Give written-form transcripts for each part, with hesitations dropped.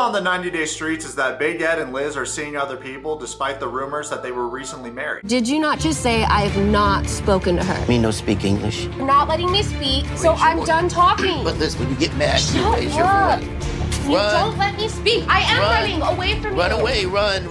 on the 90-day streets is that Big Ed and Liz are seeing other people despite the rumors that they were recently married. Did you not just say I have not spoken to her? Me no speak English. You're not letting me speak, so I'm done talking. But listen, when you get mad, you raise your up. voice. You Run. don't let me speak. I am running away from you. Run away, run.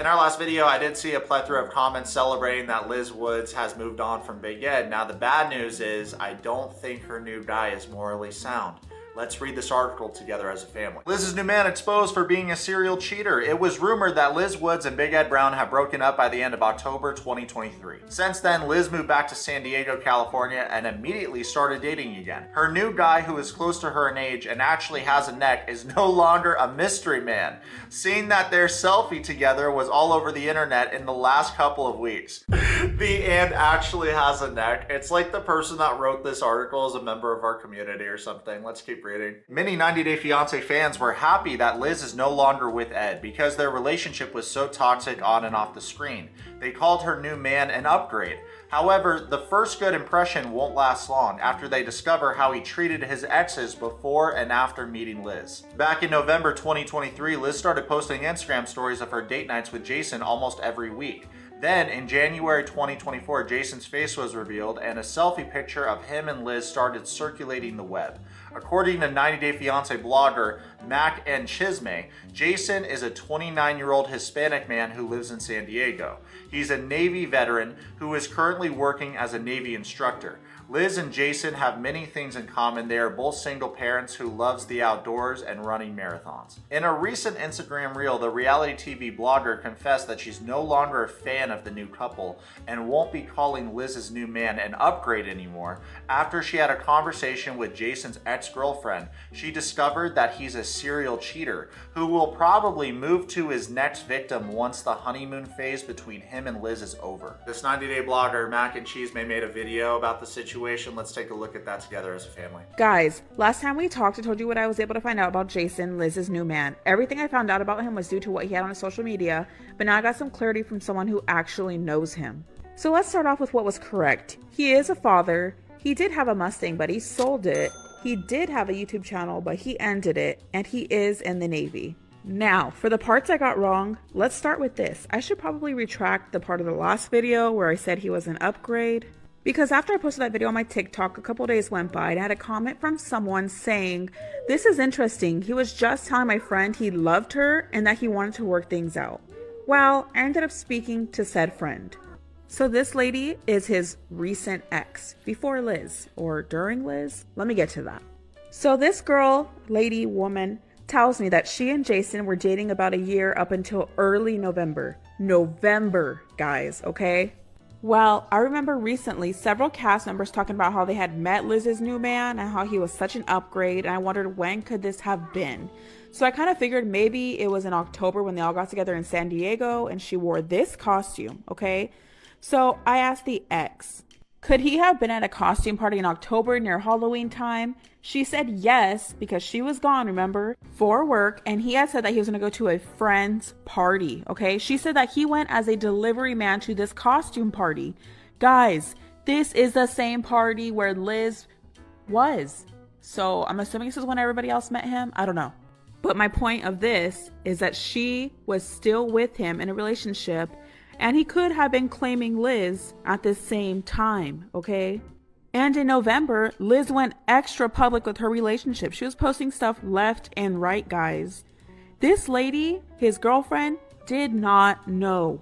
In our last video, I did see a plethora of comments celebrating that Liz Woods has moved on from Big Ed. Now, the bad news is I don't think her new guy is morally sound. Let's read this article together as a family. Liz's new man exposed for being a serial cheater. It was rumored that Liz Woods and Big Ed Brown have broken up by the end of October 2023. Since then, Liz moved back to San Diego, California, and immediately started dating again. Her new guy, who is close to her in age and actually has a neck, is no longer a mystery man. Seeing that their selfie together was all over the internet in the last couple of weeks. The "and actually has a neck." It's like the person that wrote this article is a member of our community or something. Let's keep reading. Many 90-Day Fiancé fans were happy that Liz is no longer with Ed because their relationship was so toxic on and off the screen. They called her new man an upgrade. However, the first good impression won't last long after they discover how he treated his exes before and after meeting Liz. Back in November 2023, Liz started posting Instagram stories of her date nights with Jason almost every week. Then, in January 2024, Jason's face was revealed and a selfie picture of him and Liz started circulating the web. According to 90-Day Fiancé blogger Mac and Chisme, Jason is a 29-year-old Hispanic man who lives in San Diego. He's a Navy veteran who is currently working as a Navy instructor. Liz and Jason have many things in common. They are both single parents who loves the outdoors and running marathons. In a recent Instagram reel, the reality TV blogger confessed that she's no longer a fan of the new couple and won't be calling Liz's new man an upgrade anymore. After she had a conversation with Jason's ex-girlfriend, she discovered that he's a serial cheater who will probably move to his next victim once the honeymoon phase between him and Liz is over. This 90-day blogger, Mac and Chisme, made a video about the situation. Let's take a look at that together as a family. Guys, last time we talked, I told you what I was able to find out about Jason, Liz's new man. Everything I found out about him was due to what he had on his social media, but now I got some clarity from someone who actually knows him. So let's start off with what was correct. He is a father. He did have a Mustang, but he sold it. He did have a YouTube channel, but he ended it, and he is in the Navy. Now, for the parts I got wrong, let's start with this. I should probably retract the part of the last video where I said he was an upgrade. Because after I posted that video on my TikTok, a couple days went by and I had a comment from someone saying, "This is interesting. He was just telling my friend he loved her and that he wanted to work things out." Well, I ended up speaking to said friend. So this lady is his recent ex, before Liz or during Liz. Let me get to that. So this girl, lady, woman, tells me that she and Jason were dating about a year up until early November. November, guys, okay? Well, I remember recently several cast members talking about how they had met Liz's new man and how he was such an upgrade, and I wondered when could this have been. So I kind of figured maybe it was in October when they all got together in San Diego and she wore this costume, okay? So I asked the ex, could he have been at a costume party in October near Halloween time? She said yes, because she was gone, remember, for work, and he had said that he was going to go to a friend's party, okay? She said that he went as a delivery man to this costume party. Guys, this is the same party where Liz was. So I'm assuming this is when everybody else met him. I don't know. But my point of this is that she was still with him in a relationship, and he could have been claiming Liz at the same time, okay? And in November, Liz went extra public with her relationship. She was posting stuff left and right, guys. This lady, his girlfriend, did not know.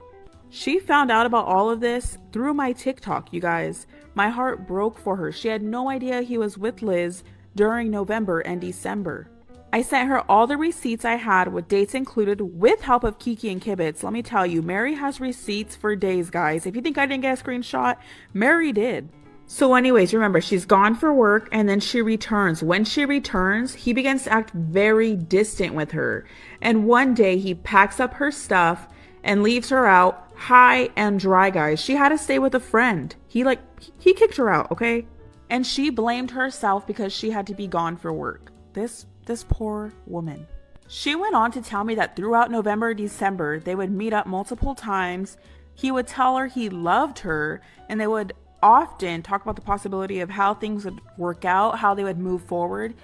She found out about all of this through my TikTok, you guys. My heart broke for her. She had no idea he was with Liz during November and December. I sent her all the receipts I had with dates included with help of Kiki and Kibitz. Let me tell you, Mary has receipts for days, guys. If you think I didn't get a screenshot, Mary did. So anyways, remember, she's gone for work and then she returns. When she returns, he begins to act very distant with her. And one day he packs up her stuff and leaves her out high and dry, guys. She had to stay with a friend. He kicked her out, okay? And she blamed herself because she had to be gone for work. This poor woman. She went on to tell me that throughout November, December, they would meet up multiple times. He would tell her he loved her, and they would often talk about the possibility of how things would work out, how they would move forward.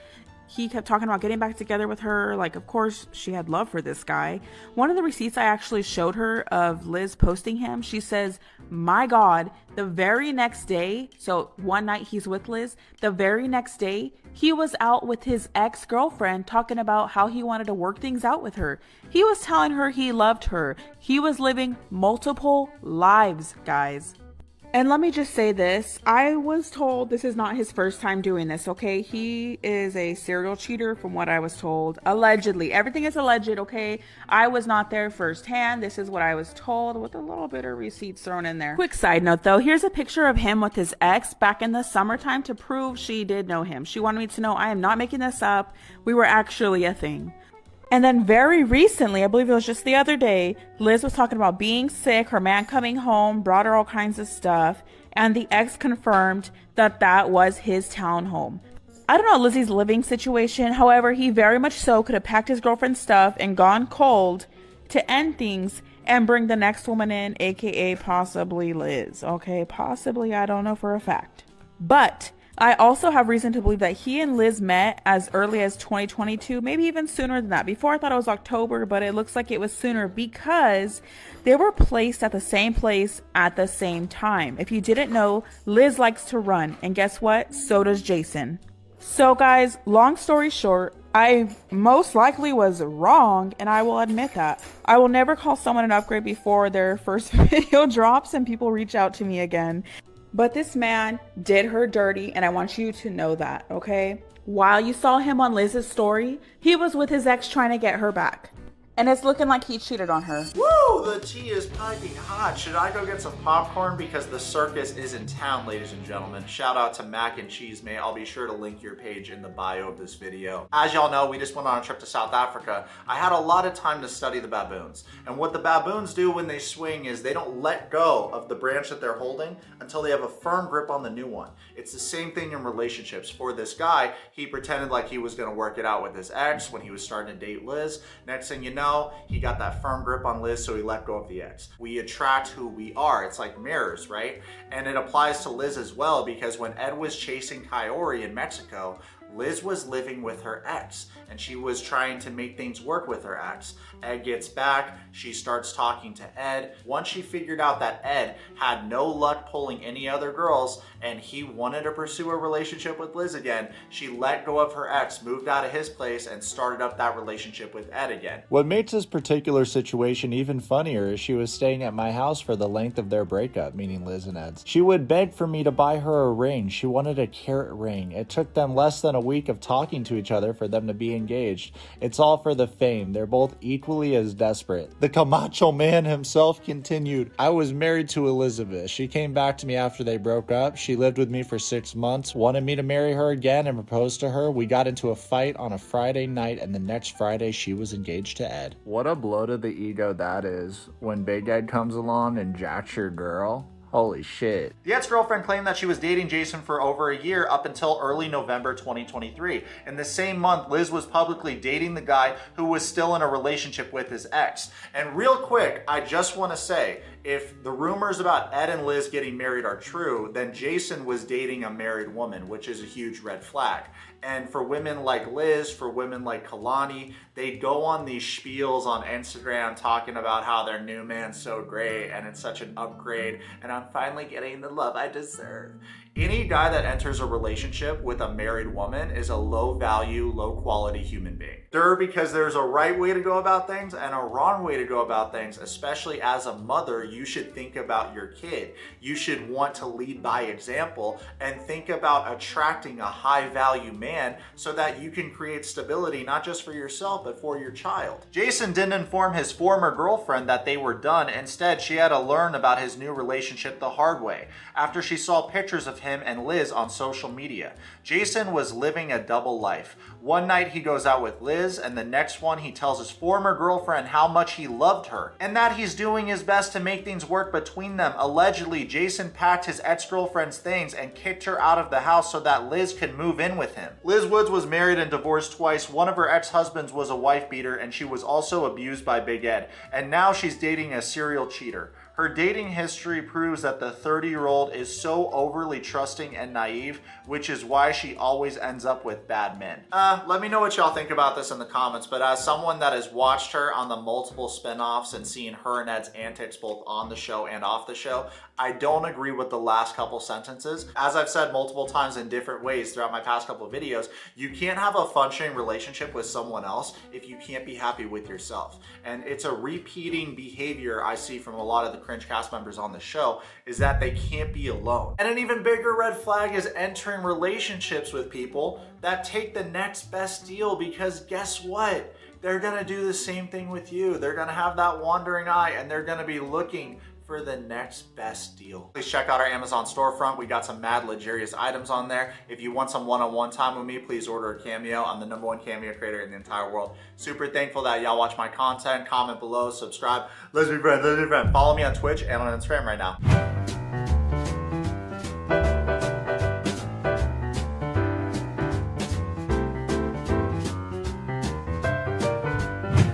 he kept talking about getting back together with her. Like, of course, she had love for this guy. One of the receipts I actually showed her of Liz posting him, she says, my God, the very next day, so one night he's with Liz, the very next day, he was out with his ex-girlfriend talking about how he wanted to work things out with her. He was telling her he loved her. He was living multiple lives, guys. And let me just say this. I was told this is not his first time doing this, okay? He is a serial cheater from what I was told. Allegedly. Everything is alleged, okay? I was not there firsthand. This is what I was told with a little bit of receipts thrown in there. Quick side note though. Here's a picture of him with his ex back in the summertime to prove she did know him. She wanted me to know I am not making this up. We were actually a thing. And then very recently, I believe it was just the other day, Liz was talking about being sick, her man coming home, brought her all kinds of stuff, and the ex confirmed that that was his townhome. I don't know Lizzie's living situation, however, he very much so could have packed his girlfriend's stuff and gone cold to end things and bring the next woman in, aka possibly Liz. Okay, possibly, I don't know for a fact. But I also have reason to believe that he and Liz met as early as 2022, maybe even sooner than that. Before I thought it was October, but it looks like it was sooner because they were placed at the same place at the same time. If you didn't know, Liz likes to run, and guess what? So does Jason. So guys, long story short, I most likely was wrong, and I will admit that. I will never call someone an upgrade before their first video drops and people reach out to me again. But this man did her dirty, and I want you to know that, okay? While you saw him on Liz's story, he was with his ex trying to get her back. And it's looking like he cheated on her. Woo! The tea is piping hot. Should I go get some popcorn? Because the circus is in town, ladies and gentlemen. Shout out to Mac and Chisme. I'll be sure to link your page in the bio of this video. As y'all know, we just went on a trip to South Africa. I had a lot of time to study the baboons. And what the baboons do when they swing is they don't let go of the branch that they're holding until they have a firm grip on the new one. It's the same thing in relationships. For this guy, he pretended like he was gonna work it out with his ex when he was starting to date Liz. Next thing you know, he got that firm grip on Liz, so he let go of the ex. We attract who we are. It's like mirrors, right? And it applies to Liz as well, because when Ed was chasing Coyote in Mexico, Liz was living with her ex, and she was trying to make things work with her ex. Ed gets back, she starts talking to Ed. Once she figured out that Ed had no luck pulling any other girls, and he wanted to pursue a relationship with Liz again, she let go of her ex, moved out of his place, and started up that relationship with Ed again. What makes this particular situation even funnier is she was staying at my house for the length of their breakup, meaning Liz and Ed's. She would beg for me to buy her a ring. She wanted a carrot ring. It took them less than a week of talking to each other for them to be engaged. It's all for the fame. They're both equally as desperate. The Camacho man himself continued, I was married to Elizabeth. She came back to me after they broke up. She lived with me for 6 months, wanted me to marry her again and proposed to her. We got into a fight on a Friday night, and the next Friday she was engaged to Ed. What a blow to the ego that is when Big Ed comes along and jacks your girl. Holy shit. The ex-girlfriend claimed that she was dating Jason for over a year up until early November 2023. In the same month, Liz was publicly dating the guy who was still in a relationship with his ex. And real quick, I just want to say, if the rumors about Ed and Liz getting married are true, then Jason was dating a married woman, which is a huge red flag. And for women like Liz, for women like Kalani, they go on these spiels on Instagram talking about how their new man's so great and it's such an upgrade and I'm finally getting the love I deserve. Any guy that enters a relationship with a married woman is a low value, low quality human being. Because there's a right way to go about things and a wrong way to go about things, especially as a mother, you should think about your kid. You should want to lead by example and think about attracting a high value man so that you can create stability, not just for yourself, but for your child. Jason didn't inform his former girlfriend that they were done. Instead, she had to learn about his new relationship the hard way after she saw pictures of him and Liz on social media. Jason was living a double life. One night he goes out with Liz, and the next one he tells his former girlfriend how much he loved her and that he's doing his best to make things work between them. Allegedly, Jason packed his ex-girlfriend's things and kicked her out of the house so that Liz could move in with him. Liz Woods was married and divorced twice. One of her ex-husbands was a wife beater, and she was also abused by Big Ed. And now she's dating a serial cheater. Her dating history proves that the 30-year-old is so overly trusting and naive, which is why she always ends up with bad men. Let me know what y'all think about this in the comments, but as someone that has watched her on the multiple spinoffs and seen her and Ed's antics both on the show and off the show, I don't agree with the last couple sentences. As I've said multiple times in different ways throughout my past couple of videos, you can't have a functioning relationship with someone else if you can't be happy with yourself. And it's a repeating behavior I see from a lot of the cringe cast members on the show, is that they can't be alone. And an even bigger red flag is entering relationships with people that take the next best deal, because guess what? They're gonna do the same thing with you. They're gonna have that wandering eye and they're gonna be looking for the next best deal. Please check out our Amazon storefront. We got some mad luxurious items on there. If you want some one-on-one time with me, please order a Cameo. I'm the #1 Cameo creator in the entire world. Super thankful that y'all watch my content. Comment below, subscribe. Let's be friends, let's be friends. Follow me on Twitch and on Instagram right now.